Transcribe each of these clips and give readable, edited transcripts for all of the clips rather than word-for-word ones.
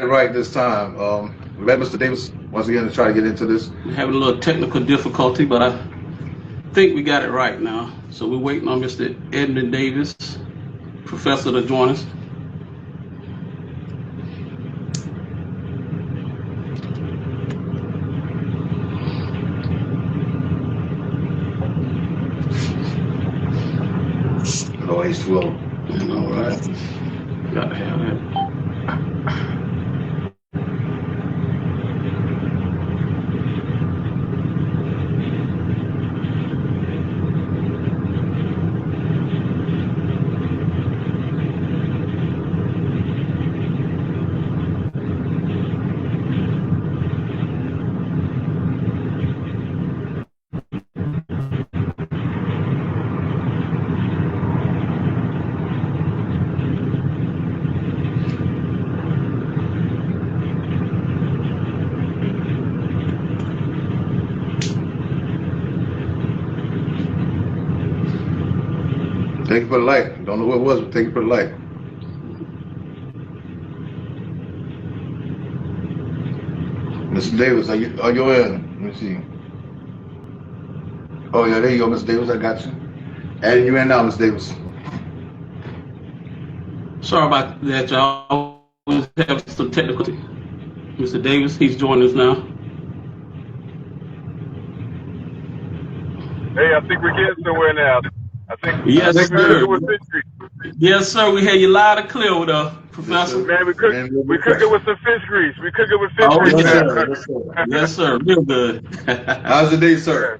right this time. We let Mr. Davis once again to try to get into this. We're having a little technical difficulty, but I think we got it right now. So we're waiting on Mr. Edmond Davis, professor, to join us. No H2O. All right. Got to have that. Take it for the light. Don't know what it was, but take it for the light. Mr. Davis, are you in? Let me see. Oh yeah, there you go, Mr. Davis. I got you. Adding you in now, Mr. Davis. Sorry about that, y'all. We have some technical. Mr. Davis, he's joining us now. Hey, I think we're getting somewhere now. Yes, sir. With fish grease. Yes, sir. We hear you loud and clear with Professor. Man, we cook it with some fish grease. We cook it with fish grease. Yes, sir. Yes, sir. Real good. How's the day, sir?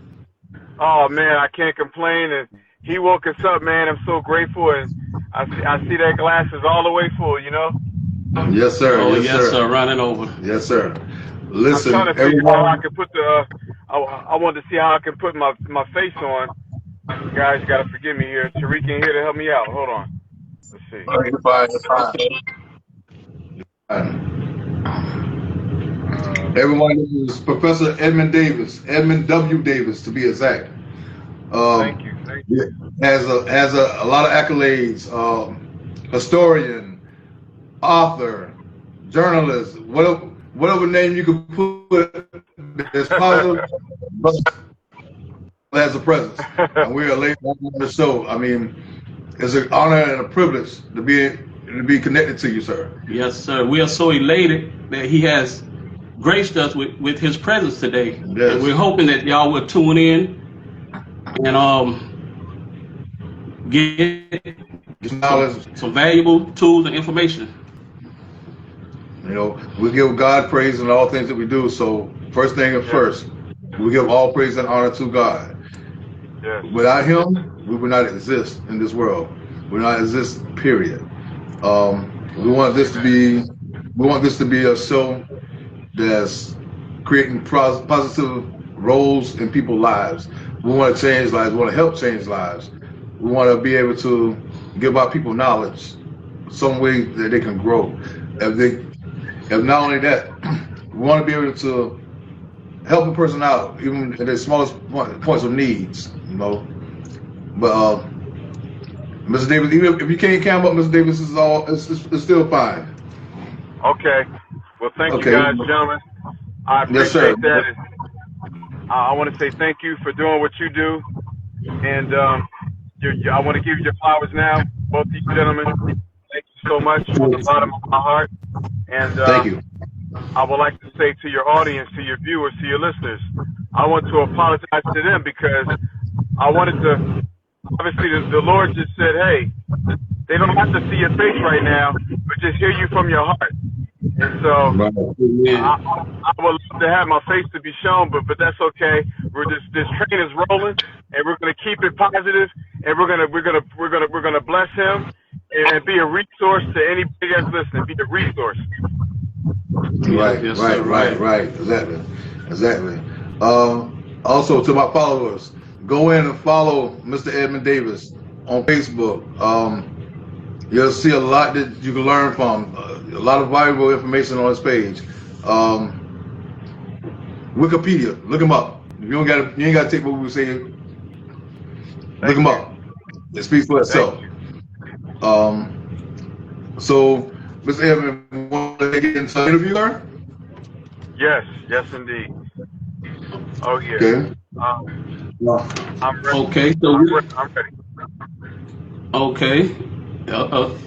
Oh man, I can't complain. And he woke us up, man. I'm so grateful, and I see that glass is all the way full. You know. Yes, sir. Oh, yes, sir. Running over. Yes, sir. Listen, I'm trying to figure out how I can put the. I wanted to see how I can put my face on. Guys, you gotta forgive me here. Tariq ain't here to help me out. Hold on. Let's see. You're fine. Everyone, this is Professor Edmond Davis, Edmond W. Davis to be exact. Thank you. Has a lot of accolades. Historian, author, journalist, whatever name you could put as positive, has a presence. And we are late on the show. I mean, it's an honor and a privilege to be connected to you, sir. Yes, sir. We are so elated that he has graced us with his presence today. Yes. And we're hoping that y'all will tune in and get some valuable tools and information. You know, we give God praise in all things that we do. So first thing and first, we give all praise and honor to God. Yes. Without him, we would not exist in this world. We would not exist, period. We want this to be a show that's creating positive roles in people's lives. We want to change lives. We want to help change lives. We want to be able to give our people knowledge, some way that they can grow. If not only that, we want to be able to help a person out, even at their smallest points of needs, you know. But Mr. Davis, even if you can't come up, Mr. Davis, it's still fine. Okay. Well, thank you guys, gentlemen. I appreciate that. I want to say thank you for doing what you do, and I want to give you your flowers now, both of you gentlemen. Thank you so much from the bottom of my heart. And thank you. I would like to say to your audience, to your viewers, to your listeners, I want to apologize to them because I wanted to, obviously the Lord just said, hey, they don't have to see your face right now, but just hear you from your heart. And so I would love to have my face to be shown, but that's okay. This train is rolling, and we're gonna keep it positive, and we're gonna bless him and be a resource to anybody that's listening. Be a resource. Right. Exactly. Also, to my followers, go in and follow Mr. Edmond Davis on Facebook. You'll see a lot that you can learn from. A lot of valuable information on his page. Wikipedia, look him up. You ain't gotta take what we say. Look him up. It speaks for itself. So, Mr. Edmond, ready to get into the interview, sir? Yes, yes, indeed. Oh yeah. Okay. I'm ready. Okay, so I'm ready. okay.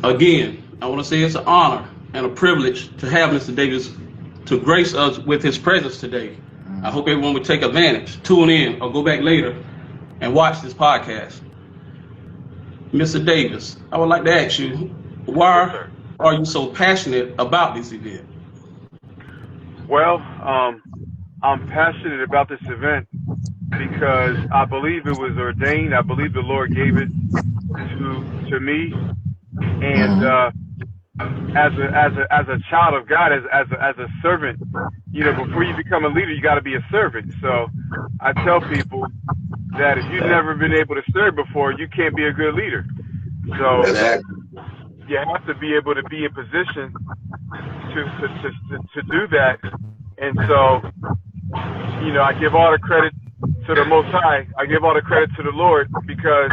Again, I want to say it's an honor and a privilege to have Mr. Davis to grace us with his presence today. I hope everyone would take advantage, tune in, or go back later and watch this podcast. Mr. Davis, I would like to ask you, why are you so passionate about this event? Well, I'm passionate about this event because I believe it was ordained. I believe the Lord gave it to me, and as a child of God, as a servant, you know, before you become a leader, you got to be a servant. So I tell people that if you've never been able to serve before, you can't be a good leader. So you have to be able to be in position to do that. And so, you know, I give all the credit to the Most High. I give all the credit to the Lord because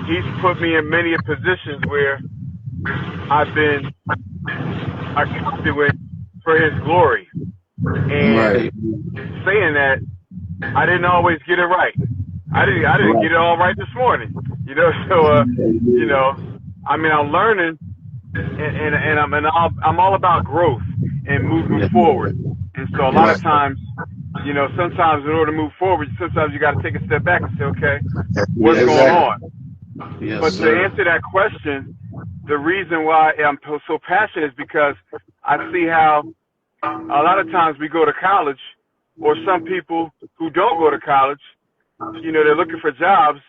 He's put me in many positions where I've been with for His glory. And saying that, I didn't always get it right. I didn't get it all right this morning. You know, so you know, I mean, I'm learning, and I'm all about growth and moving forward. And so a lot of times, you know, sometimes in order to move forward, sometimes you got to take a step back and say, okay, what's going on? Yes, But sir. to answer that question, the reason why I'm so passionate is because I see how a lot of times we go to college, or some people who don't go to college, you know, they're looking for jobs,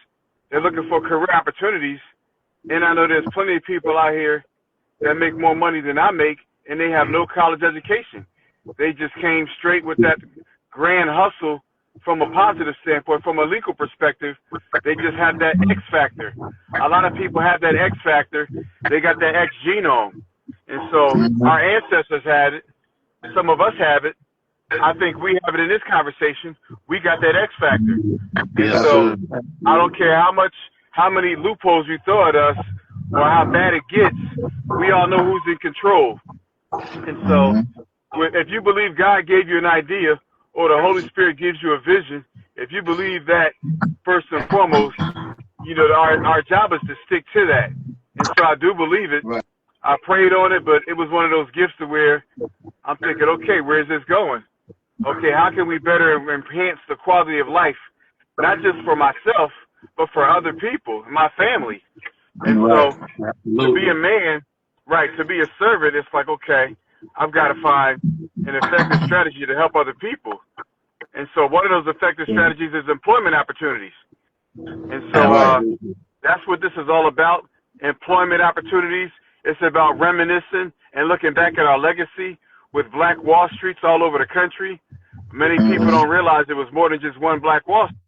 they're looking for career opportunities, and I know there's plenty of people out here that make more money than I make, and they have no college education. They just came straight with that grand hustle from a positive standpoint. From a legal perspective, they just have that X factor. A lot of people have that X factor. They got that X genome. And so our ancestors had it. Some of us have it. I think we have it in this conversation. We got that X factor. And so I don't care how many loopholes you throw at us or how bad it gets, we all know who's in control. And so if you believe God gave you an idea or the Holy Spirit gives you a vision, if you believe that, first and foremost, you know, our job is to stick to that. And so I do believe it. I prayed on it, but it was one of those gifts to where I'm thinking, okay, where's this going? Okay, how can we better enhance the quality of life, not just for myself, but for other people, my family? And so to be a man, to be a servant, it's like, okay, I've got to find an effective strategy to help other people. And so one of those effective strategies is employment opportunities. And so that's what this is all about, employment opportunities. It's about reminiscing and looking back at our legacy with Black Wall Streets all over the country. Many people don't realize it was more than just one Black Wall Street.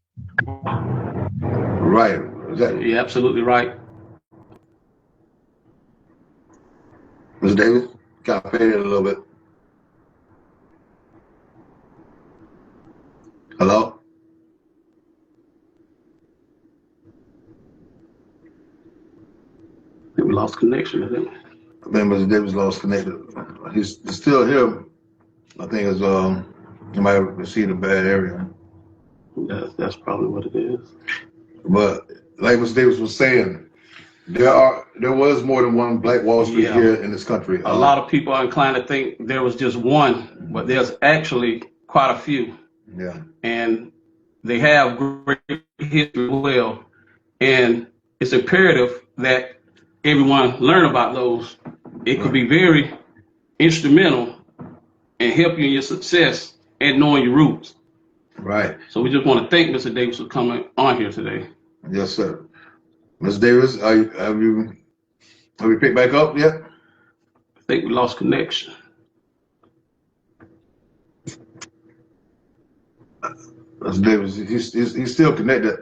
Right. You're absolutely right. Mr. Davis, kind of faded a little bit. Hello? I think we lost connection, I think. I think Mr. Davis lost connection. He's still here. I think it's you might have received a bad area. That's probably what it is. But like Mr. Davis was saying, there was more than one Black Wall Street here in this country. A lot of people are inclined to think there was just one, but there's actually quite a few. Yeah. And they have great history as well. And it's imperative that everyone learn about those. It could be very instrumental and help you in your success and knowing your roots. Right. So we just want to thank Mr. Davis for coming on here today. Yes, sir. Ms. Davis, have you picked back up yet? I think we lost connection. Ms. Davis, he's still connected.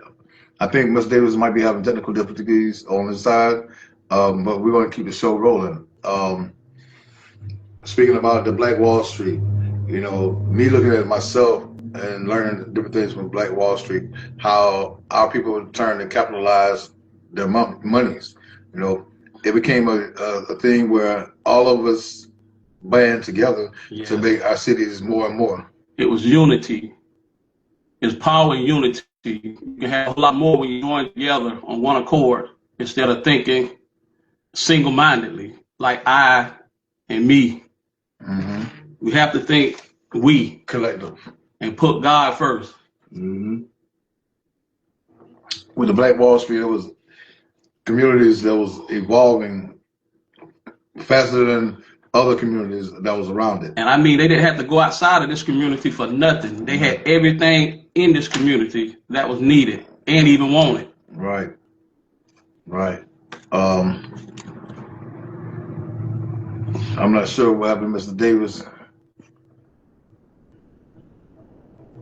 I think Ms. Davis might be having technical difficulties on his side, but we're going to keep the show rolling. Speaking about the Black Wall Street, you know, me looking at myself and learning different things from Black Wall Street, how our people turn and capitalize their monies. You know, it became a thing where all of us band together Yes. to make our cities more and more. It was unity. It's power in unity. You can have a lot more when you join together on one accord instead of thinking single-mindedly, like I and me. Mm-hmm. We have to think we Collective. and put God first. Mm-hmm. With the Black Wall Street, it was communities that was evolving faster than other communities that was around it. And I mean, they didn't have to go outside of this community for nothing. They had everything in this community that was needed and even wanted. Right. Right. I'm not sure what happened to Mr. Davis.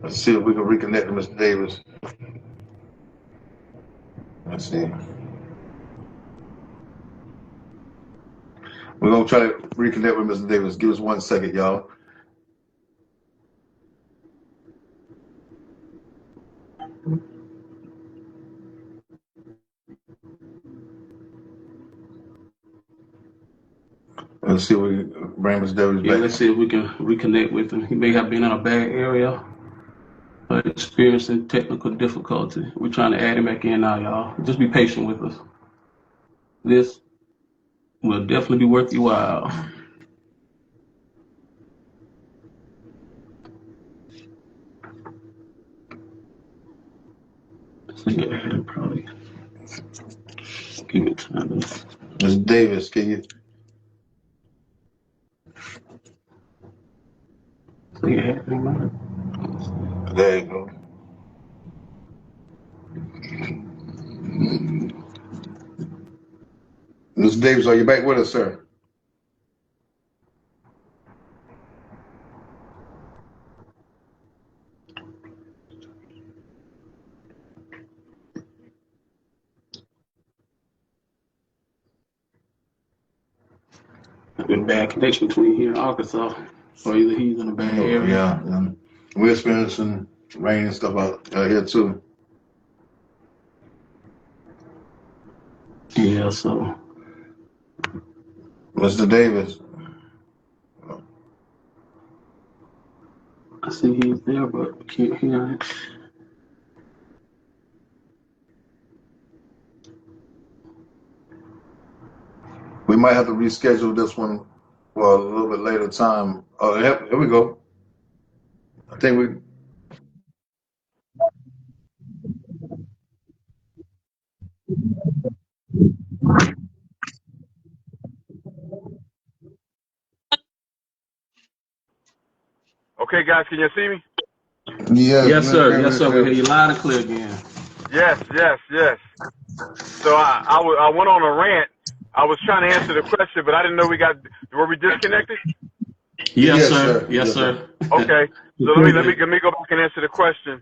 Let's see if we can reconnect to Mr. Davis. Let's see. We're going to try to reconnect with Mr. Davis. Give us 1 second, y'all. Let's see if we can bring Mr. Davis back. Let's see if we can reconnect with him. He may have been in a bad area, but experiencing technical difficulty. We're trying to add him back in now, y'all. Just be patient with us. This will definitely be worth your while. So yeah, probably give it time. Mr. Davis, can you? So yeah, There you go. Mr. Davis, are you back with us, sir? been bad connection between here and Arkansas, or either he's in a bad area. Yeah. We're experiencing rain and stuff out here too. Yeah, so. Mr. Davis. I see he's there, but I can't hear it. We might have to reschedule this one for a little bit later time. Oh, here we go. I think we. Okay, guys, can you see me? Yes, sir. Yes, sir. We hear you loud and clear again. Yes. So I went on a rant. I was trying to answer the question, but I didn't know were we disconnected? Yes, sir. Yes, sir. Okay. So let me go back and answer the question.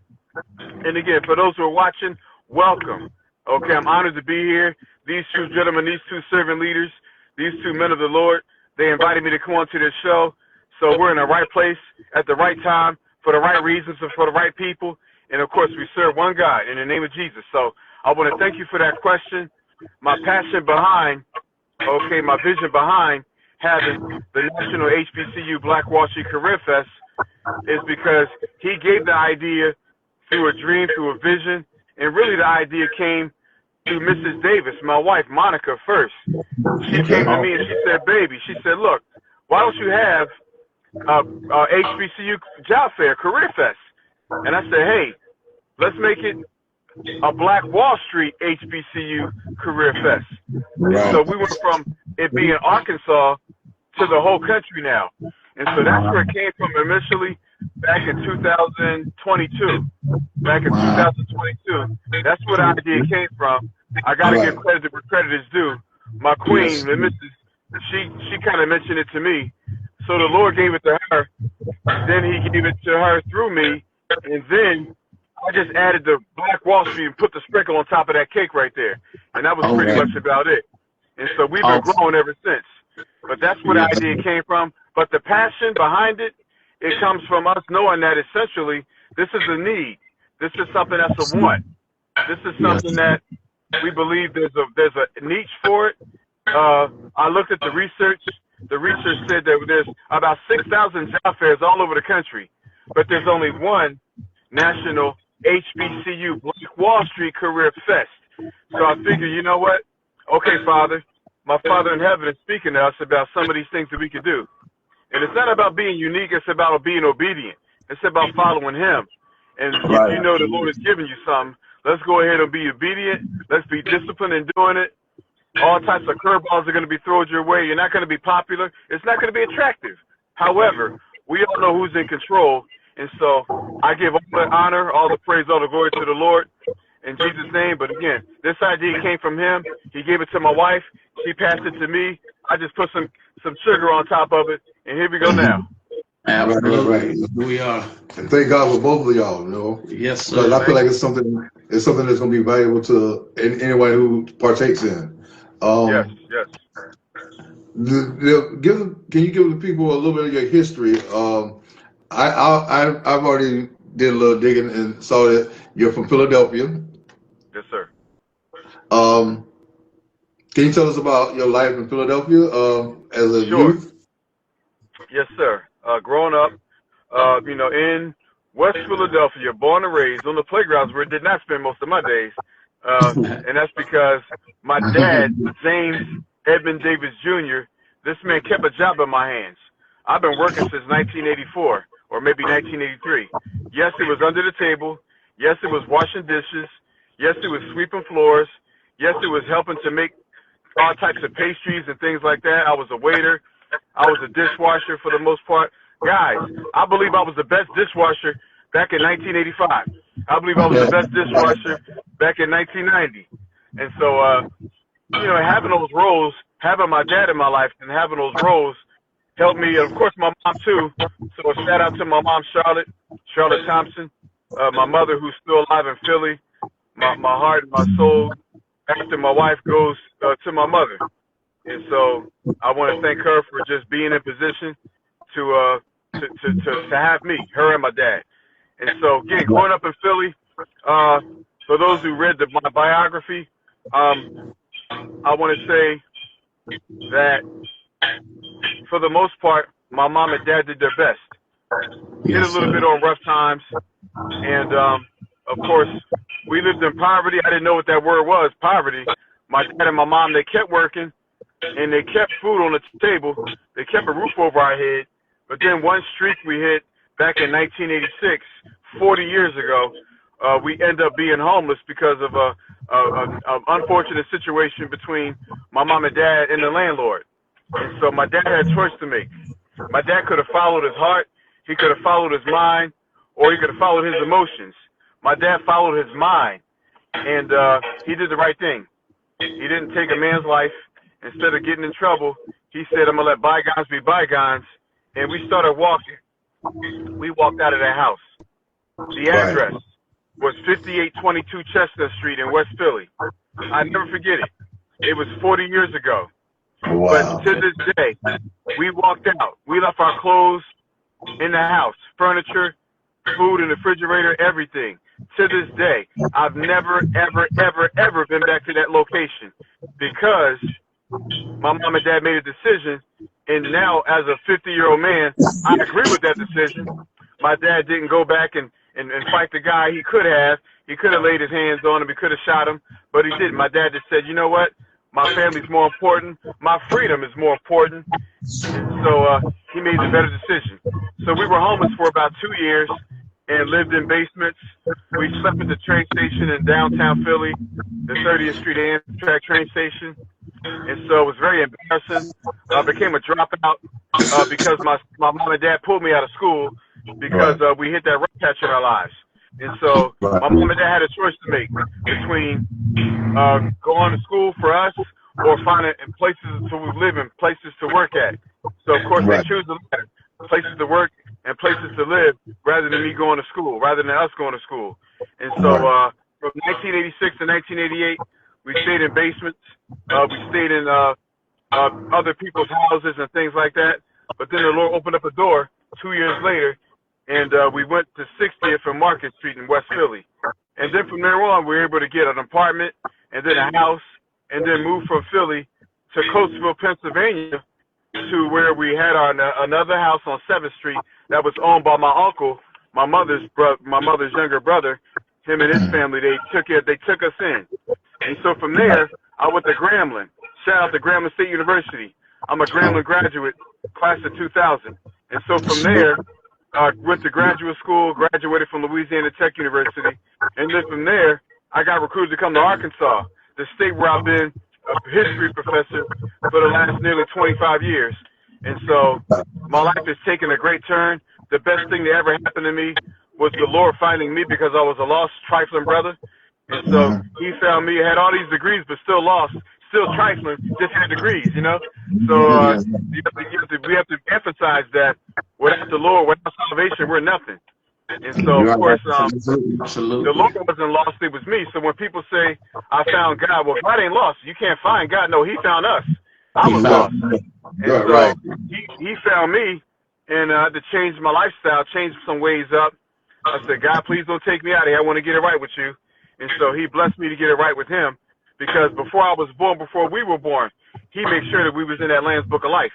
And again, for those who are watching, welcome. Okay, I'm honored to be here. These two gentlemen, these two servant leaders, these two men of the Lord, they invited me to come on to this show. So we're in the right place at the right time for the right reasons and for the right people. And of course, we serve one God in the name of Jesus. So I want to thank you for that question. My passion behind, my vision behind having the National HBCU Black Wall Street Career Fest is because he gave the idea through a dream, through a vision, and really the idea came through Mrs. Davis, my wife, Monica, first. She came to me and she said, baby, she said, look, why don't you have HBCU job fair, career fest? And I said, hey, let's make it a Black Wall Street HBCU career fest. Right. So we went from it being Arkansas to the whole country now. And so that's where it came from initially back in 2022. Back in 2022. That's where the idea came from. I got to give credit where credit is due. My queen, the Mrs., she kind of mentioned it to me. So the Lord gave it to her. Then he gave it to her through me. And then I just added the Black Wall Street and put the sprinkle on top of that cake right there. And that was pretty much about it. And so we've been growing ever since. But that's where the idea came from. But the passion behind it, it comes from us knowing that essentially this is a need. This is something that's a want. This is something that we believe there's a niche for it. I looked at the research, the research said that there's about 6,000 job fairs all over the country, but there's only one national HBCU, Black Wall Street Career Fest. So I figured, you know what? Okay, Father, my Father in heaven is speaking to us about some of these things that we can do. And it's not about being unique, it's about being obedient. It's about following him. And if you know the Lord has given you something, let's go ahead and be obedient. Let's be disciplined in doing it. All types of curveballs are going to be thrown your way. You're not going to be popular. It's not going to be attractive. However, we all know who's in control. And so I give all the honor, all the praise, all the glory to the Lord in Jesus' name. But again, this idea came from him. He gave it to my wife. She passed it to me. I just put some sugar on top of it. And here we go now. Absolutely. Right. We are. And thank God for both of y'all, you know. Yes, sir. Because I feel like it's something that's going to be valuable to anyone who partakes in. Yes. Can you give the people a little bit of your history? I've already did a little digging and saw that you're from Philadelphia. Yes, sir. Can you tell us about your life in Philadelphia as a youth? Yes, sir. Growing up, in West Philadelphia, born and raised on the playgrounds where I did not spend most of my days. And that's because my dad, James Edmond Davis Jr., this man kept a job in my hands. I've been working since 1984 or maybe 1983. Yes, it was under the table. Yes, it was washing dishes. Yes, it was sweeping floors. Yes, it was helping to make all types of pastries and things like that. I was a waiter. I was a dishwasher for the most part. Guys, I believe I was the best dishwasher back in 1985. I believe I was the best dishwasher back in 1990. And so, having those roles, having my dad in my life and having those roles helped me, and of course my mom too. So a shout out to my mom, Charlotte Thompson, my mother who's still alive in Philly. My heart and my soul after my wife goes to my mother. And so I want to thank her for just being in position to have me, her and my dad. And so, again, growing up in Philly, for those who read my biography, I want to say that for the most part, my mom and dad did their best. Hit a little bit on rough times. And, of course, we lived in poverty. I didn't know what that word was, poverty. My dad and my mom, they kept working, and they kept food on the table. They kept a roof over our head. But then one streak we hit back in 1986, 40 years ago, we ended up being homeless because of an unfortunate situation between my mom and dad and the landlord. And so my dad had a choice to make. My dad could have followed his heart, he could have followed his mind, or he could have followed his emotions. My dad followed his mind, and he did the right thing. He didn't take a man's life. Instead of getting in trouble, he said, I'm going to let bygones be bygones. And we started walking. We walked out of that house. The address was 5822 Chestnut Street in West Philly. I never forget it. It was 40 years ago. Wow. But to this day, we walked out. We left our clothes in the house, furniture, food in the refrigerator, everything. To this day, I've never, ever, ever, ever been back to that location because my mom and dad made a decision. And now, as a 50-year-old man, I agree with that decision. My dad didn't go back and fight the guy. He could have. He could have laid his hands on him. He could have shot him, but he didn't. My dad just said, you know what? My family's more important. My freedom is more important. So he made the better decision. So we were homeless for about 2 years and lived in basements. We slept at the train station in downtown Philly, the 30th Street Amtrak train station. And so it was very embarrassing. I became a dropout because my mom and dad pulled me out of school because we hit that rough patch in our lives. And so my mom and dad had a choice to make between going to school for us or finding places to live in, places to work at. So, of course, they choose the latter, places to work and places to live rather than me going to school, rather than us going to school. And so from 1986 to 1988, we stayed in basements. We stayed in other people's houses and things like that. But then the Lord opened up a door 2 years later, and we went to 60th and Market Street in West Philly. And then from there on, we were able to get an apartment and then a house and then move from Philly to Coatesville, Pennsylvania, to where we had another house on 7th Street that was owned by my uncle, my mother's younger brother. Him and his family, they took us in. And so from there, I went to Grambling. Shout out to Grambling State University. I'm a Grambling graduate, class of 2000. And so from there, went to graduate school, graduated from Louisiana Tech University. And then from there, I got recruited to come to Arkansas, the state where I've been a history professor for the last nearly 25 years. And so my life has taken a great turn. The best thing that ever happened to me was the Lord finding me because I was a lost, trifling brother. And so he found me, had all these degrees, but still lost, still trifling, just had degrees, you know? So we have to emphasize that without the Lord, without salvation, we're nothing. And so, of course, the Lord wasn't lost, it was me. So when people say, I found God, well, God ain't lost. You can't find God. No, he found us. I was lost. And so he found me, and I had to change my lifestyle, change some ways up. I said, God, please don't take me out of here. I want to get it right with you. And so he blessed me to get it right with him, because before I was born, before we were born, he made sure that we was in that Lamb's Book of Life.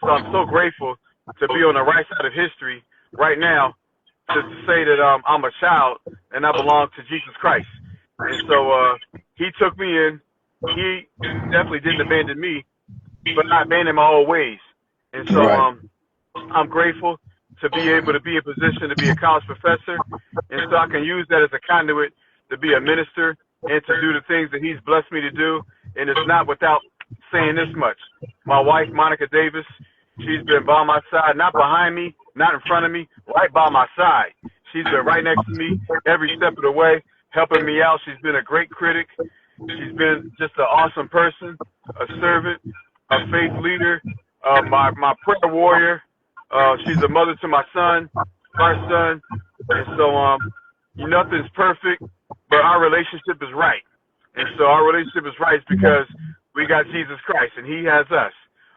So I'm so grateful to be on the right side of history right now to say that I'm a child and I belong to Jesus Christ. And so he took me in. He definitely didn't abandon me, but I abandoned my old ways. And so I'm grateful to be able to be in position to be a college professor, and so I can use that as a conduit to be a minister and to do the things that he's blessed me to do. And it's not without saying this much. My wife, Monica Davis, she's been by my side, not behind me, not in front of me, right by my side. She's been right next to me every step of the way, helping me out. She's been a great critic. She's been just an awesome person, a servant, a faith leader, my prayer warrior. She's a mother to my son, our son. And so nothing's perfect, but our relationship is right. And so our relationship is right because we got Jesus Christ and he has us.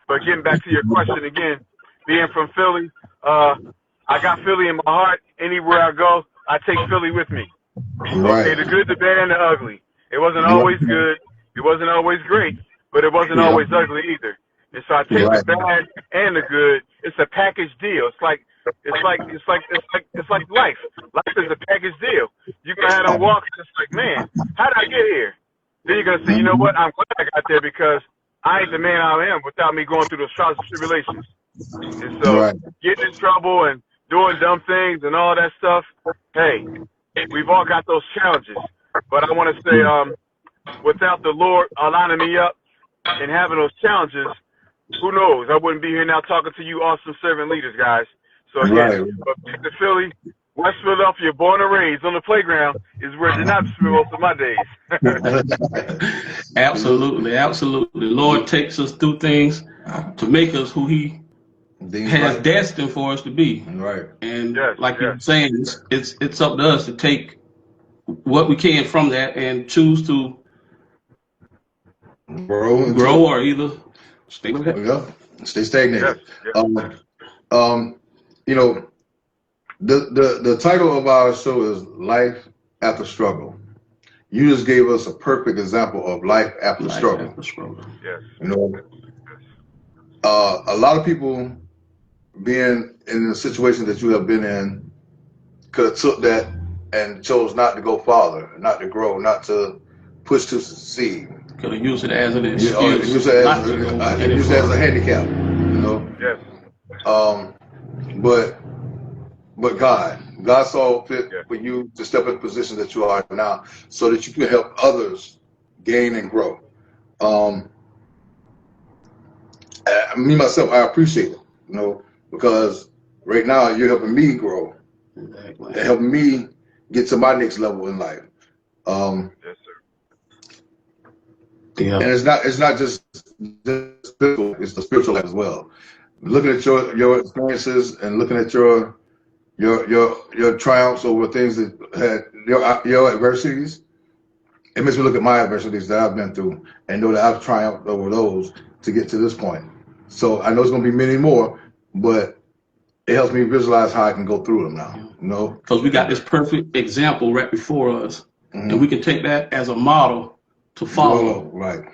But getting back to your question again, being from Philly, I got Philly in my heart. Anywhere I go, I take Philly with me. Okay, the good, the bad, and the ugly. It wasn't always good. It wasn't always great, but it wasn't always ugly either. And so I take the bad and the good. It's a package deal. It's like life. Life is a package deal. You can have them walk just like, man, how did I get here? Then you're gonna say, you know what? I'm glad I got there because I ain't the man I am without me going through those trials and tribulations. And so getting in trouble and doing dumb things and all that stuff, hey, we've all got those challenges. But I want to say, without the Lord lining me up and having those challenges, who knows? I wouldn't be here now talking to you awesome servant leaders, guys. So again, but back to Philly, West Philadelphia, born and raised on the playground is where I did not spend most of my days. Absolutely, absolutely. The Lord takes us through things to make us who he has destined for us to be. Right. And like you're saying, it's up to us to take what we can from that and choose to grow or either stay with it. Stay stagnated. You know, the title of our show is Life After Struggle. You just gave us a perfect example of life after struggle. Yes. You know, a lot of people being in the situation that you have been in could have took that and chose not to go farther, not to grow, not to push to succeed. Could have used it as an excuse. Use it as a handicap, you know. Yes. But God saw fit for you to step in the position that you are now, so that you can help others gain and grow. Me myself, I appreciate it, you know, because right now you're helping me grow, and helping me get to my next level in life. Yes, sir. Yeah. And it's not just physical; it's the spiritual life as well. Looking at your experiences and looking at your triumphs over things that had your adversities, it makes me look at my adversities that I've been through and know that I've triumphed over those to get to this point. So I know it's going to be many more, but it helps me visualize how I can go through them now. You know, because we got this perfect example right before us, and we can take that as a model to follow. Right.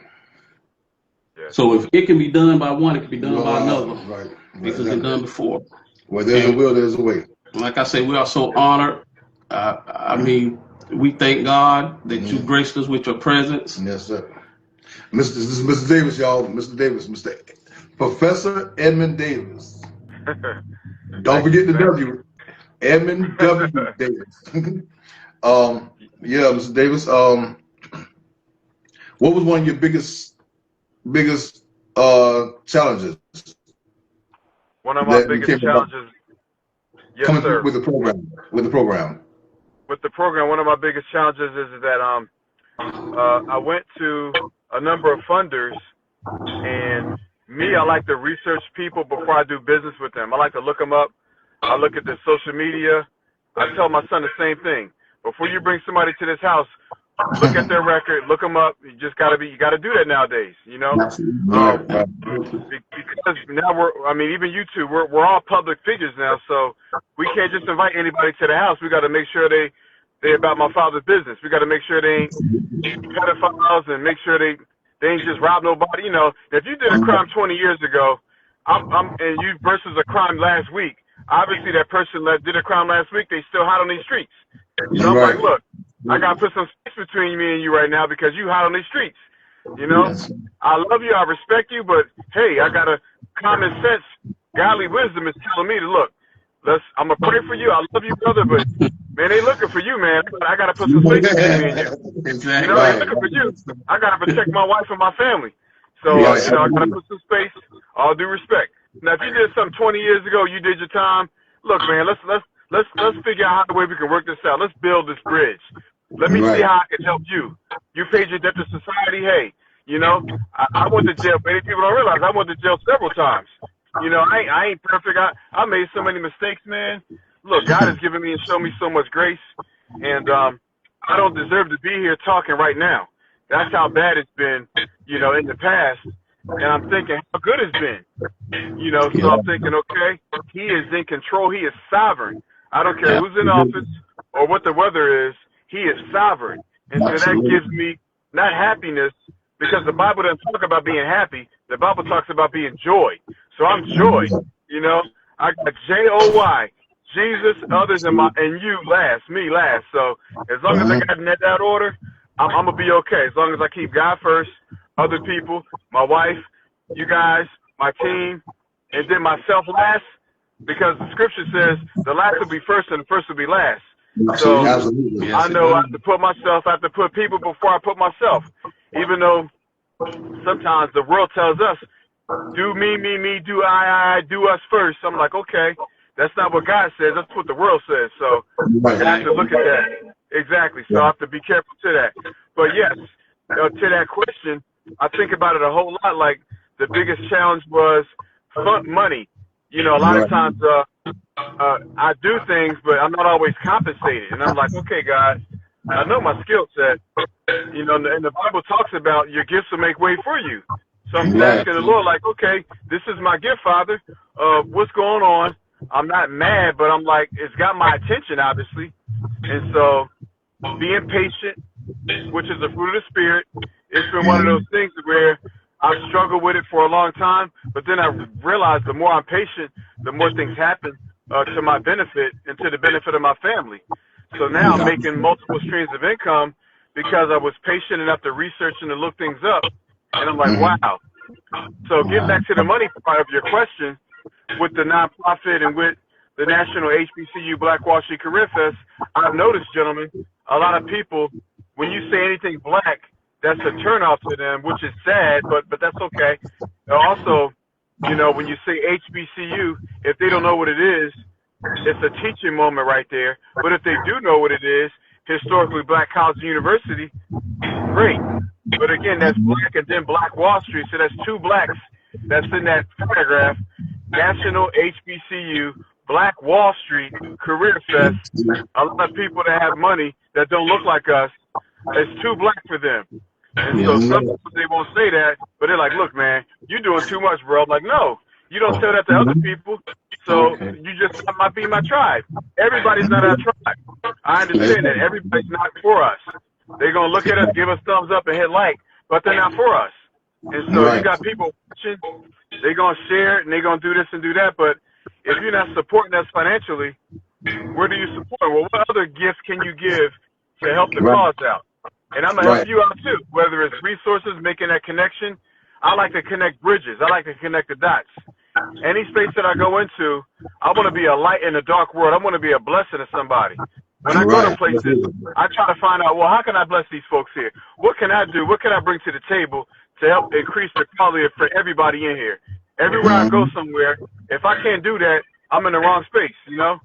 So if it can be done by one, it can be done by another. Right. This has been done before. Where there's a will, there's a way. Like I said, we are so honored. I mean, we thank God that you graced us with your presence. Yes, sir. This is Mr. Davis, y'all. Mr. Davis, Mr. Professor Edmond Davis. Don't forget the W. Edmond W. Davis. Yeah, Mr. Davis. What was one of your biggest challenges? One of my biggest challenges. Yes, coming sir. With the program. With the program, one of my biggest challenges is that I went to a number of funders, and I like to research people before I do business with them. I like to look them up. I look at their social media. I tell my son the same thing. Before you bring somebody to this house, look at their record, look them up. You got to do that nowadays, you know? Because now even you two, we're all public figures now, so we can't just invite anybody to the house. We got to make sure they're about my father's business. We got to make sure they ain't pedophiles and make sure they ain't just rob nobody. You know, if you did a crime 20 years ago, and you versus a crime last week, obviously that person that did a crime last week, they still hot on these streets. So I'm like, look, I got to put some space between me and you right now because you hot on these streets. You know, I love you, I respect you, but hey, I got a common sense, godly wisdom is telling me to look. I'm gonna pray for you. I love you, brother, but man, they looking for you, man. I gotta put some space between me and you. Exactly. You know, they looking for you. I gotta protect my wife and my family. So I gotta put some space. All due respect. Now, if you did something 20 years ago, you did your time. Look, man, let's figure out how the way we can work this out. Let's build this bridge. Let me see how I can help you. You paid your debt to society. Hey, you know, I went to jail. Many people don't realize I went to jail several times. You know, I ain't perfect. I made so many mistakes, man. Look, God has given me and shown me so much grace, and I don't deserve to be here talking right now. That's how bad it's been, you know, in the past. And I'm thinking how good it's been. You know, so I'm thinking, okay, he is in control. He is sovereign. I don't care who's in office or what the weather is. He is sovereign. And so that gives me not happiness, because the Bible doesn't talk about being happy. The Bible talks about being joy. So I'm joy. You know, I got J-O-Y. Jesus, others, and you last, me last. So as long as I got in that order, I'm going to be okay. As long as I keep God first, other people, my wife, you guys, my team, and then myself last, because the scripture says the last will be first and the first will be last. So I know I have to put myself, I have to put people before I put myself, even though sometimes the world tells us, do me, do I, do us first. I'm like, okay, that's not what God says. That's what the world says. So I have to look at that. Exactly. So I have to be careful to that. But yes, to that question, I think about it a whole lot. Like the biggest challenge was money. You know, a lot of times I do things, but I'm not always compensated. And I'm like, okay, God, I know my skill set. You know, and the Bible talks about your gifts will make way for you. So I'm asking the Lord, like, okay, this is my gift, Father. What's going on? I'm not mad, but I'm like, it's got my attention, obviously. And so being patient, which is the fruit of the Spirit, it's been one of those things where I've struggled with it for a long time. But then I realized the more I'm patient, the more things happen to my benefit and to the benefit of my family. So now I'm making multiple streams of income because I was patient enough to research and to look things up. And I'm like, wow. So getting back to the money part of your question, with the nonprofit and with the National HBCU Black Wall Street Career Fest, I've noticed, gentlemen, a lot of people, when you say anything black, that's a turnoff to them, which is sad, but that's okay. Also, you know, when you say HBCU, if they don't know what it is, it's a teaching moment right there. But if they do know what it is, historically black college and university, great. But again, that's black and then Black Wall Street. So that's two blacks that's in that paragraph. National HBCU Black Wall Street Career Fest. A lot of people that have money that don't look like us, it's too black for them. And so some people, they won't say that, but they're like, look, man, you're doing too much, bro. I'm like, no, you don't tell that to other people. So you just might be my tribe. Everybody's not our tribe. I understand that. Everybody's not for us. They're going to look at us, give us thumbs up and hit like, but they're not for us. And so you got people watching, they're going to share it and they're going to do this and do that. But if you're not supporting us financially, where do you support? Well, what other gifts can you give to help the cause out? And I'm going to help you out too, whether it's resources, making that connection. I like to connect bridges. I like to connect the dots. Any space that I go into, I want to be a light in a dark world. I want to be a blessing to somebody. When I go to places, I try to find out, well, how can I bless these folks here? What can I do? What can I bring to the table to help increase the quality for everybody in here? Everywhere I go somewhere, if I can't do that, I'm in the wrong space, you know?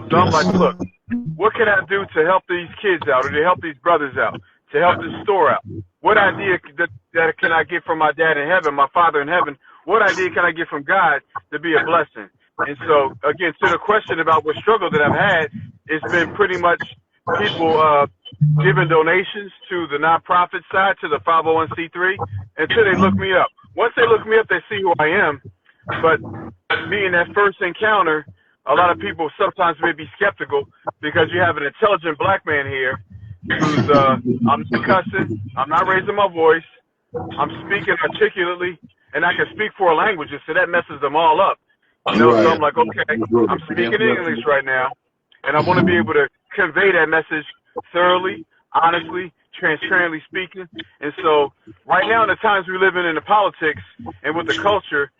So I'm like, look, what can I do to help these kids out or to help these brothers out, to help this store out? What idea that can I get from my dad in heaven, my father in heaven? What idea can I get from God to be a blessing? And so, again, to the question about what struggle that I've had, it's been pretty much people giving donations to the nonprofit side, to the 501c3, until they look me up. Once they look me up, they see who I am. But me in that first encounter, a lot of people sometimes may be skeptical because you have an intelligent black man here who's, I'm not cussing, I'm not raising my voice, I'm speaking articulately, and I can speak 4 languages, so that messes them all up. You know, so I'm like, okay, I'm speaking English right now, and I want to be able to convey that message thoroughly, honestly, transparently speaking. And so right now in the times we live in the politics and with the culture,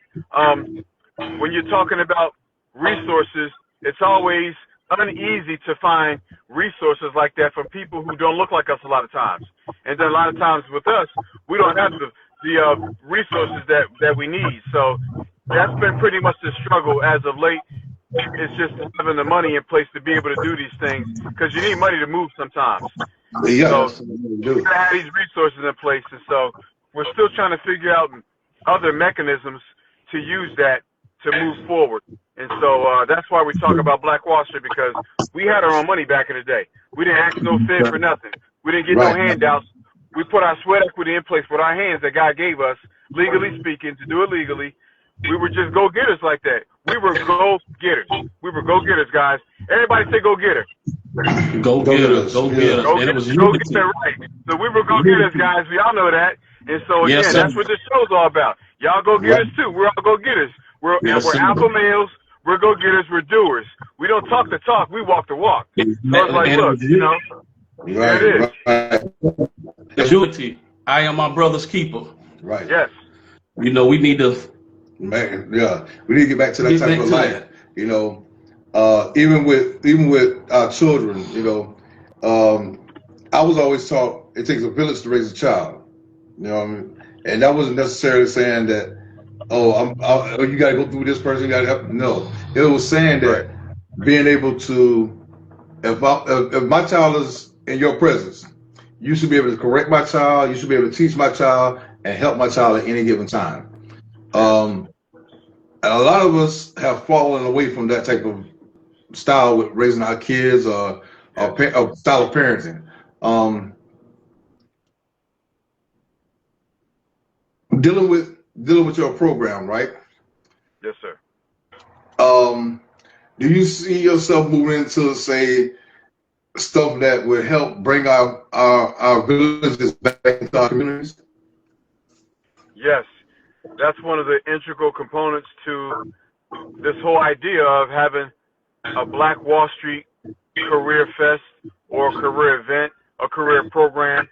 when you're talking about resources, it's always uneasy to find resources like that from people who don't look like us a lot of times. And then a lot of times with us, we don't have the resources that we need. So that's been pretty much the struggle as of late. It's just having the money in place to be able to do these things, because you need money to move sometimes. Yeah, so we gotta have these resources in place, and so we're still trying to figure out other mechanisms to use that to move forward. And so that's why we talk about Black Wall Street, because we had our own money back in the day. We didn't ask no Fed for nothing. We didn't get no handouts. We put our sweat equity in place with our hands that God gave us, legally speaking, to do it legally. We were just go-getters like that. We were go-getters. We were go-getters, guys. Everybody say go-getter. Go-getters. Go-getters. Go-getter, right. So we were go-getters, guys. We all know that. And so, again, that's what this show's all about. Y'all go-getters, too. We're all go-getters. We're alpha males. We're go-getters. We're doers. We don't talk the talk. We walk the walk. So it's like, look, you know, there it is. Agility. I am my brother's keeper. Right. Yes. You know, we need to... Man, yeah, we need to get back to that type of life. You know, even with our children, you know, I was always taught it takes a village to raise a child. You know what I mean? And that wasn't necessarily saying that, you got to go through this person. You got to help. No, it was saying that being able to, if my child is in your presence, you should be able to correct my child. You should be able to teach my child and help my child at any given time. And a lot of us have fallen away from that type of style with raising our kids or style of parenting. Dealing with your program, right? Yes, sir. Do you see yourself moving into, say, stuff that would help bring our villages back into our communities? Yes. That's one of the integral components to this whole idea of having a Black Wall Street career fest or career event, a career program.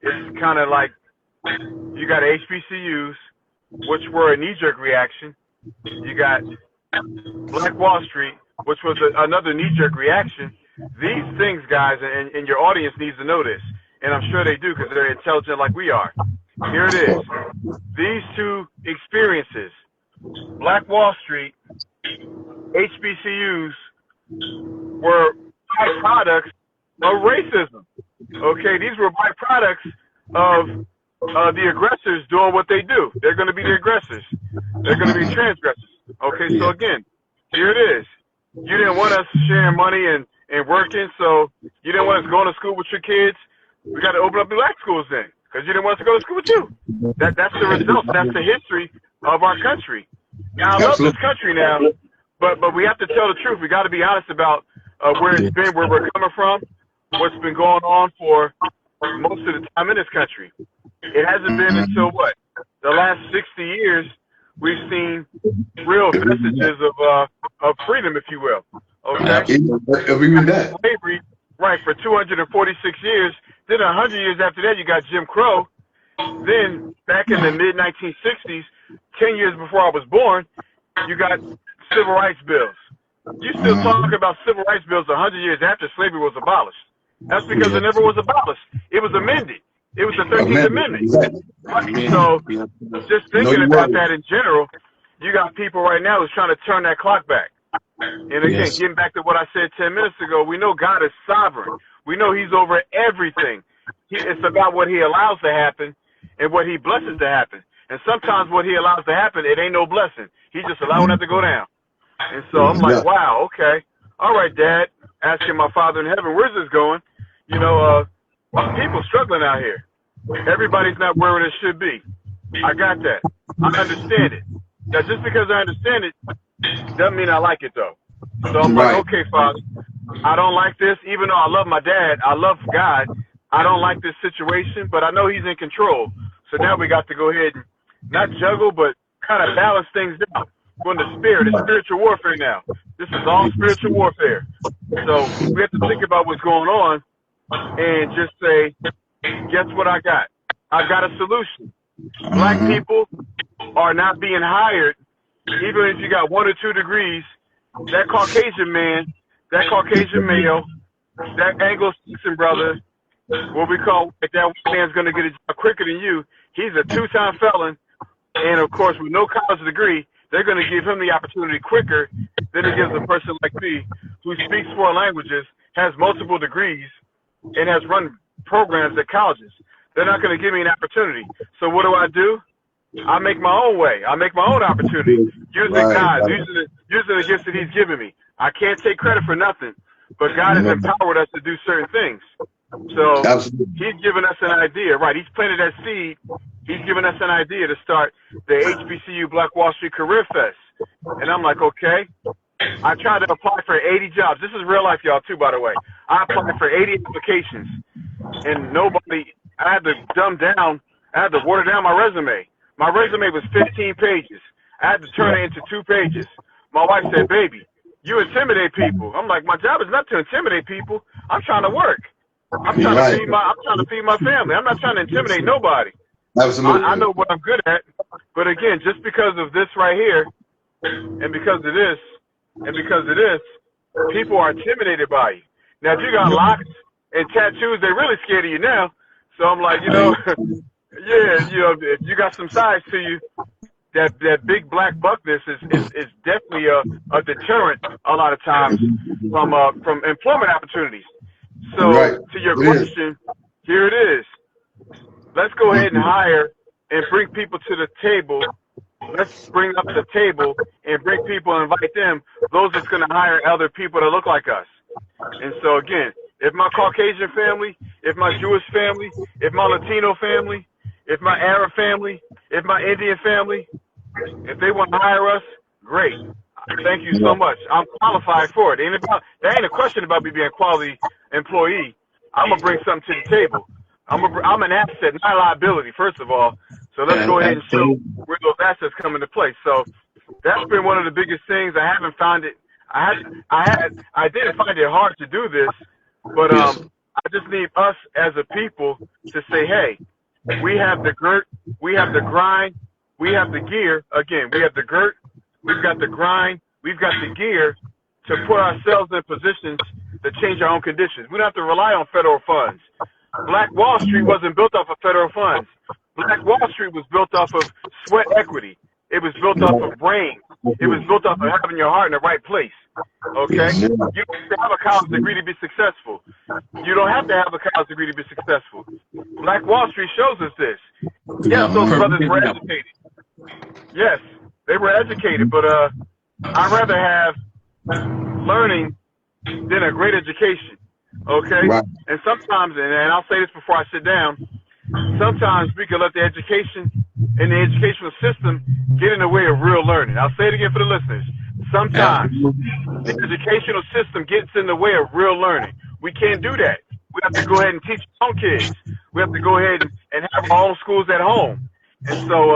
It's kind of like you got HBCUs, which were a knee-jerk reaction. You got Black Wall Street, which was another knee-jerk reaction. These things, guys, and your audience needs to know this, and I'm sure they do because they're intelligent like we are. Here it is. These two experiences, Black Wall Street, HBCUs, were byproducts of racism. Okay, these were byproducts of the aggressors doing what they do. They're going to be the aggressors. They're going to be transgressors. Okay, so again, here it is. You didn't want us sharing money and working, so you didn't want us going to school with your kids. We got to open up the black schools then, because you didn't want us to go to school with you. That's the result. That's the history of our country. Now, I love this country now, but we have to tell the truth. We got to be honest about where it's been, where we're coming from, what's been going on for most of the time in this country. It hasn't been until what? the last 60 years, we've seen real vestiges of freedom, if you will. Okay? Even that. Slavery, right, for 246 years. Then 100 years after that, you got Jim Crow. Then, back in the mid-1960s, 10 years before I was born, you got civil rights bills. You still talk about civil rights bills 100 years after slavery was abolished. That's because it never was abolished. It was amended. It was the 13th Amendment. So, just thinking about that in general, you got people right now who's trying to turn that clock back. And again, getting back to what I said 10 minutes ago, we know God is sovereign. We know he's over everything. It's about what he allows to happen and what he blesses to happen. And sometimes what he allows to happen, it ain't no blessing. He just allowing it to go down. And so I'm like, wow, okay. All right, Dad, asking my Father in heaven, where's this going? You know, people struggling out here. Everybody's not where it should be. I got that. I understand it. Now, just because I understand it doesn't mean I like it, though. So I'm like, okay, Father, I don't like this. Even though I love my dad, I love God, I don't like this situation, but I know he's in control. So now we got to go ahead and not juggle, but kind of balance things out. Going to spirit, it's spiritual warfare now. This is all spiritual warfare. So we have to think about what's going on and just say, guess what I got? I got a solution. Black people are not being hired, even if you got 1 or 2 degrees. That Caucasian man, that Caucasian male, that Anglo-Saxon brother, what we call that man's going to get a job quicker than you. He's a 2-time felon, and of course, with no college degree, they're going to give him the opportunity quicker than it gives a person like me who speaks 4 languages, has multiple degrees, and has run programs at colleges. They're not going to give me an opportunity. So what do? I make my own way. I make my own opportunity, using God, using the gifts that he's given me. I can't take credit for nothing, but God has empowered us to do certain things. So he's given us an idea, right? He's planted that seed. He's given us an idea to start the HBCU Black Wall Street Career Fest. And I'm like, okay. I tried to apply for 80 jobs. This is real life, y'all, too, by the way. I applied for 80 applications, and nobody, I had to dumb down, I had to water down my resume. My resume was 15 pages. I had to turn it into 2 pages. My wife said, baby, you intimidate people. I'm like, my job is not to intimidate people. I'm trying to work. I'm trying to feed my family. I'm not trying to intimidate nobody. Absolutely. I know what I'm good at. But again, just because of this right here, and because of this, people are intimidated by you. Now, if you got locks and tattoos, they're really scared of you now. So I'm like, if you got some size to you, that big black buckness is definitely a deterrent a lot of times from employment opportunities. So to your question, here it is. Let's go ahead and hire and bring people to the table. Let's bring up the table and bring people and invite them, those that's going to hire other people that look like us. And so, again, if my Caucasian family, if my Jewish family, if my Latino family, if my Arab family, if my Indian family, if they want to hire us, great. Thank you so much. I'm qualified for it. There ain't a question about me being a quality employee. I'm going to bring something to the table. I'm an asset, not a liability, first of all. So let's go ahead and show where those assets come into play. So that's been one of the biggest things. I haven't found it. I didn't find it hard to do this, but I just need us as a people to say, hey, we have the girt, we have the grind, we have the gear. Again, we have the girt, we've got the grind, we've got the gear to put ourselves in positions to change our own conditions. We don't have to rely on federal funds. Black Wall Street wasn't built off of federal funds. Black Wall Street was built off of sweat equity. It was built off of brain. It was built off of having your heart in the right place. Okay? You don't have to have a college degree to be successful. You don't have to have a college degree to be successful. Black Wall Street shows us this. Yes, those brothers were educated. Yes, they were educated, but I'd rather have learning than a great education. Okay? Right. And sometimes, and I'll say this before I sit down, sometimes we can let the education and the educational system get in the way of real learning. I'll say it again for the listeners. Sometimes the educational system gets in the way of real learning. We can't do that. We have to go ahead and teach our own kids. We have to go ahead and have our own schools at home. And so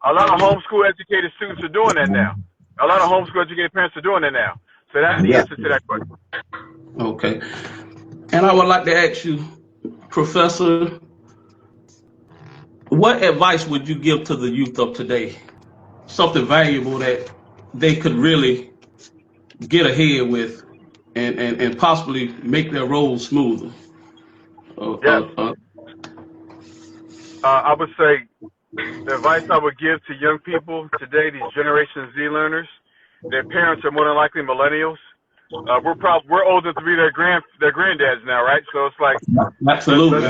a lot of homeschool educated students are doing that now. A lot of homeschool educated parents are doing that now. So that's the answer to that question. Okay. And I would like to ask you, Professor, what advice would you give to the youth of today? Something valuable that they could really get ahead with and possibly make their road smoother. Yes. I would say the advice I would give to young people today, these Generation Z learners, their parents are more than likely millennials. We're old enough to be their granddads now, right? So it's like, absolutely.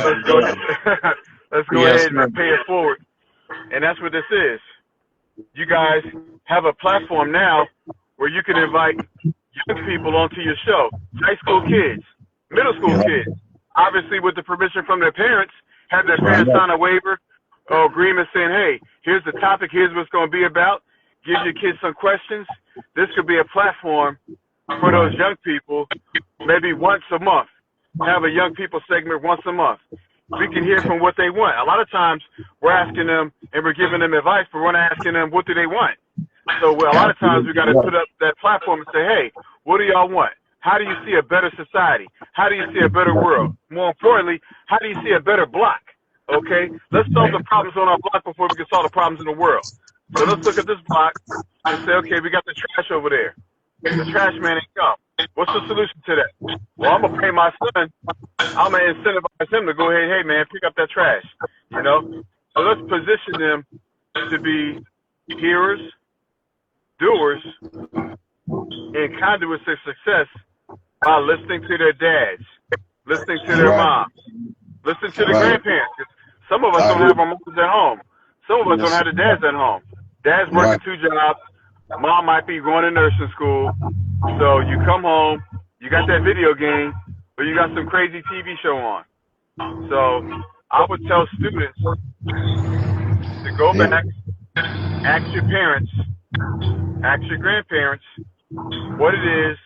Let's go ahead and pay it forward. And that's what this is. You guys have a platform now where you can invite young people onto your show, high school kids, middle school kids, obviously with the permission from their parents, have their parents sign a waiver or agreement saying, hey, here's the topic, here's what it's going to be about, give your kids some questions. This could be a platform for those young people, maybe once a month, have a young people segment once a month. We can hear from what they want. A lot of times we're asking them and we're giving them advice, but we're not asking them what do they want. So a lot of times we got to put up that platform and say, hey, what do y'all want? How do you see a better society? How do you see a better world? More importantly, how do you see a better block? Okay, let's solve the problems on our block before we can solve the problems in the world. So let's look at this block and say, okay, we got the trash over there. The trash man ain't come. What's the solution to that? Well, I'm going to pay my son. I'm going to incentivize him to go ahead, hey, man, pick up that trash. You know? So let's position them to be hearers, doers, and conduits of success by listening to their dads, listening to their moms, listening to the grandparents. Some of us don't have our moms at home. Some of us don't have the dads at home. Dad's working 2 jobs. Mom might be going to nursing school. So you come home, you got that video game, or you got some crazy TV show on. So I would tell students to go back, ask your parents, ask your grandparents what it is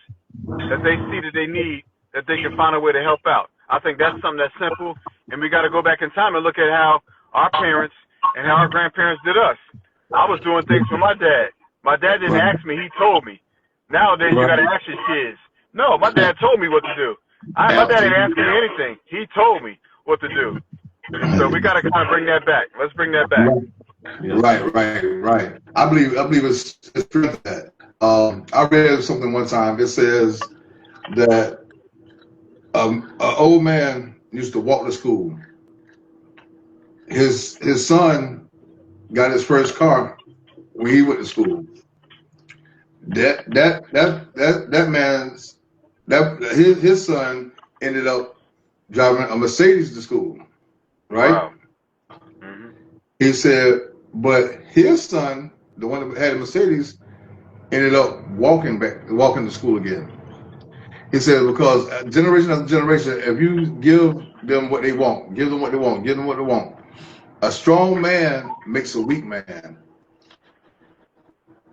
that they see that they need, that they can find a way to help out. I think that's something that's simple, and we got to go back in time and look at how our parents and how our grandparents did us. I was doing things for my dad. My dad didn't ask me, he told me. Nowadays, you got to ask your kids. No, my dad told me what to do. My dad didn't ask me anything. He told me what to do. So we got to kind of bring that back. Let's bring that back. Right. I believe it's true that. I read something one time. It says that an old man used to walk to school. His son got his first car when he went to school. His son ended up driving a Mercedes to school, right? Wow. Mm-hmm. He said, but his son, the one that had a Mercedes, ended up walking to school again. He said, because generation after generation, if you give them what they want, give them what they want, a strong man makes a weak man.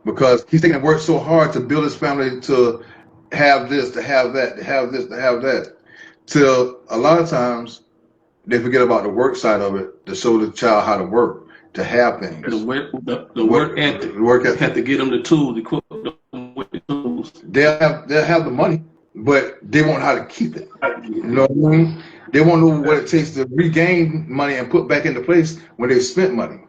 Because he's taking work so hard to build his family, to have this, to have that, to have this, to have that, till a lot of times they forget about the work side of it, to show the child how to work, to have things. The work ethic. Have to get them the tools, equip them with the tools. They'll have the money, but they won't know how to keep it. You know what I mean? They won't know what it takes to regain money and put back into place when they've spent money.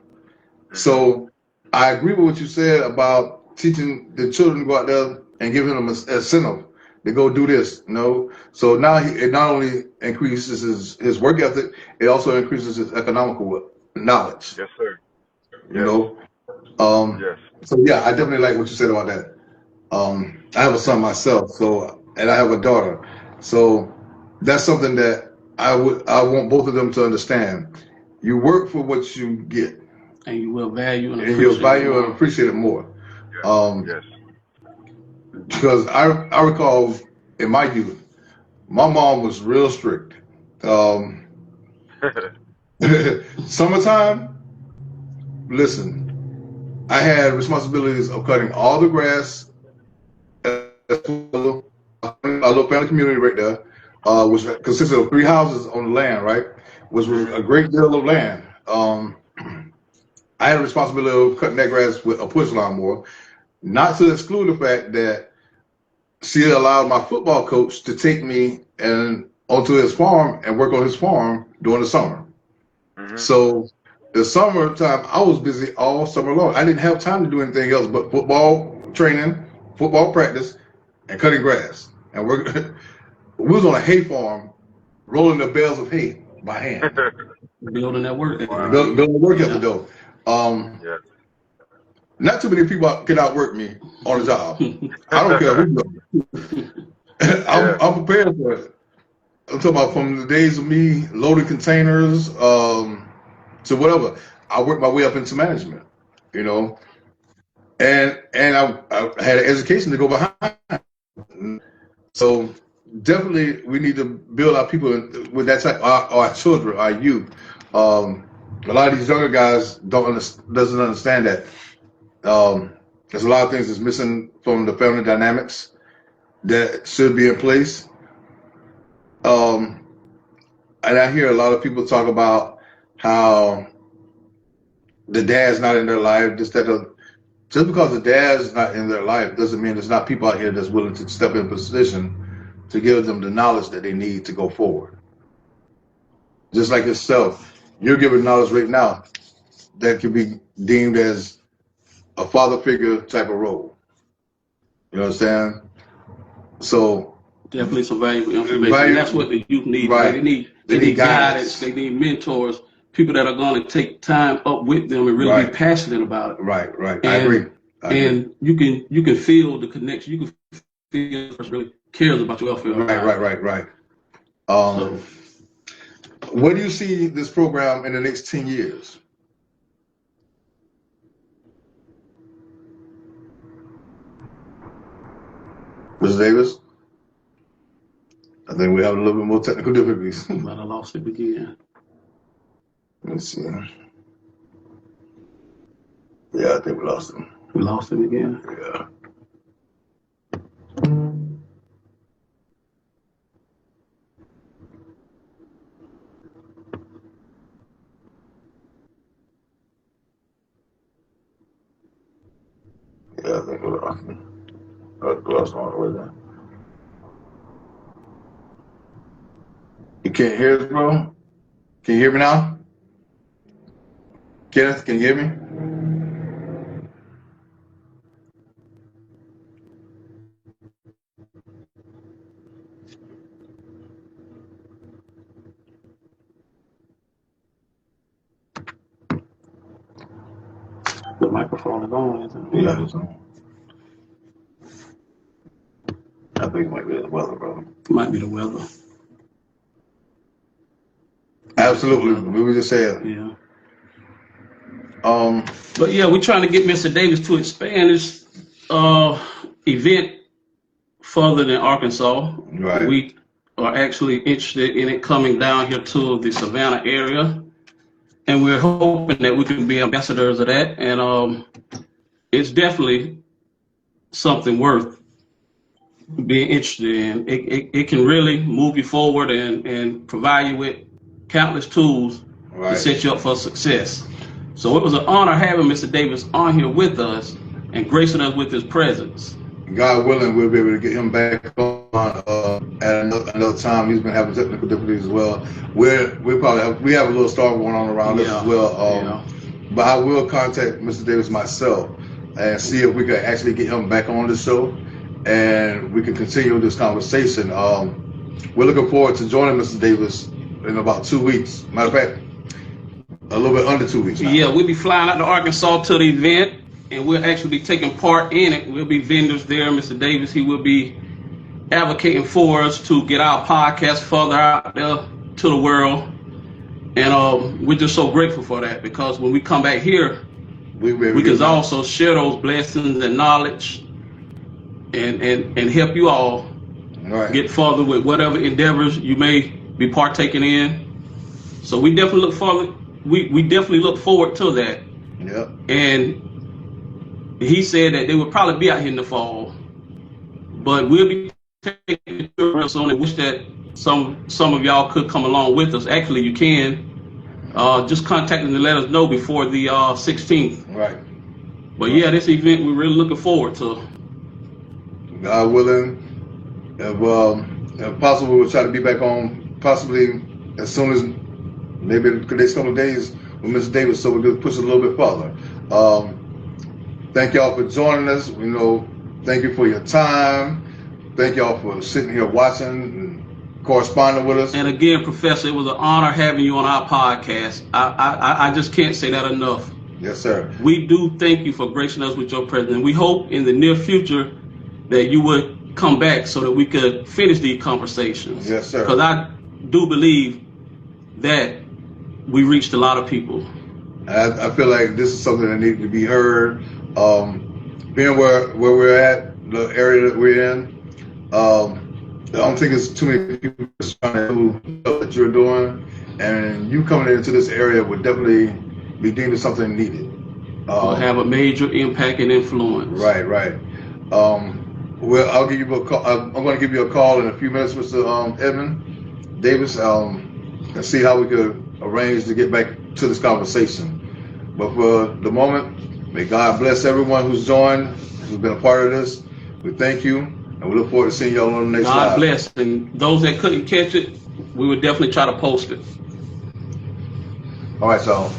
So I agree with what you said about teaching the children to go out there and giving them an incentive to go do this, you know. So now it not only increases his work ethic, it also increases his economical knowledge. Yes, sir. Yes. You know. Yes. So yeah, I definitely like what you said about that. I have a son myself, and I have a daughter, so that's something that I want both of them to understand. You work for what you get. And you will value and appreciate it more. Yes. Because I recall in my youth, my mom was real strict. Summertime, listen, I had responsibilities of cutting all the grass at a little family community right there, which consisted of 3 houses on the land, right? Which was a great deal of land. I had a responsibility of cutting that grass with a push lawnmower, not to exclude the fact that she allowed my football coach to take me and onto his farm and work on his farm during the summer. So the summertime, I was busy all summer long. I didn't have time to do anything else but football training, football practice, and cutting grass. And we was on a hay farm, rolling the bales of hay by hand. Building that work. Building work at the door. Not too many people can outwork me on the job. I don't care who. I'm prepared for it. I'm talking about from the days of me loading containers to whatever. I worked my way up into management, you know, and I had an education to go behind. So definitely we need to build our people with that type. Our children, our youth. A lot of these younger guys doesn't understand that. There's a lot of things that's missing from the family dynamics that should be in place. And I hear a lot of people talk about how the dad's not in their life. Just because the dad's not in their life doesn't mean there's not people out here that's willing to step in position to give them the knowledge that they need to go forward. Just like yourself, you're giving knowledge right now that can be deemed as a father figure type of role. You understand? So definitely some valuable information. That's what the youth need. Right. They need guidance. They need mentors. People that are going to take time up with them and really be passionate about it. Right. I agree. And you can feel the connection. You can feel the person really cares about your welfare. Right. Where do you see this program in the next 10 years? Mr. Davis? I think we have a little bit more technical difficulties. But I lost it again. Let's see. Yeah, I think we lost him. We lost him again? Yeah. Yeah, I think we lost him. We lost him all the way there. You can't hear us, bro? Can you hear me now? Kenneth, can you hear me? The microphone is on, isn't it? Yeah, it's on. I think it might be the weather, bro. It might be the weather. Absolutely. We were just saying. Yeah. But yeah, we're trying to get Mr. Davis to expand this event further than Arkansas. Right. We are actually interested in it coming down here to the Savannah area. And we're hoping that we can be ambassadors of that. And it's definitely something worth being interested in. It can really move you forward and provide you with countless tools to set you up for success. So it was an honor having Mr. Davis on here with us and gracing us with his presence. God willing, we'll be able to get him back on at another time. He's been having technical difficulties as well. We have a little storm going on around us as well. But I will contact Mr. Davis myself and see if we can actually get him back on the show and we can continue this conversation. We're looking forward to joining Mr. Davis in about 2 weeks. Matter of fact, a little bit under 2 weeks now. Yeah, we'll be flying out to Arkansas to the event, and we'll actually be taking part in it. We'll be vendors there. Mr. Davis, he will be advocating for us to get our podcast further out there to the world. And we're just so grateful for that, because when we come back here, we can also share those blessings and knowledge and help you all get further with whatever endeavors you may be partaking in. So we definitely look forward. We definitely look forward to that. Yep. And he said that they would probably be out here in the fall, but we'll be taking real soon and wish that some of y'all could come along with us. Actually, you can. just contact them to let us know before the 16th. Right. But yeah, this event we're really looking forward to. God willing, if possible, we'll try to be back on possibly as soon as maybe the next couple of days with Mr. Davis, so we can push it a little bit further. Thank y'all for joining us. You know, thank you for your time. Thank y'all for sitting here watching and corresponding with us. And again, Professor, it was an honor having you on our podcast. I just can't say that enough. Yes, sir. We do thank you for gracing us with your presence. We hope in the near future that you would come back so that we could finish these conversations. Yes, sir. Because I do believe that we reached a lot of people. I feel like this is something that needs to be heard. Being where we're at, the area that we're in, I don't think it's too many people trying to do what you're doing, and you coming into this area would definitely be deemed as something needed. Will have a major impact and influence. Right. Well, I'll give you a call. I'm going to give you a call in a few minutes, Mr. Edmond Davis, and see how we could arrange to get back to this conversation. But for the moment, may God bless everyone who's joined, who's been a part of this. We thank you, and we look forward to seeing y'all on the next God live. bless. And those that couldn't catch it, we would definitely try to post it. All right, y'all.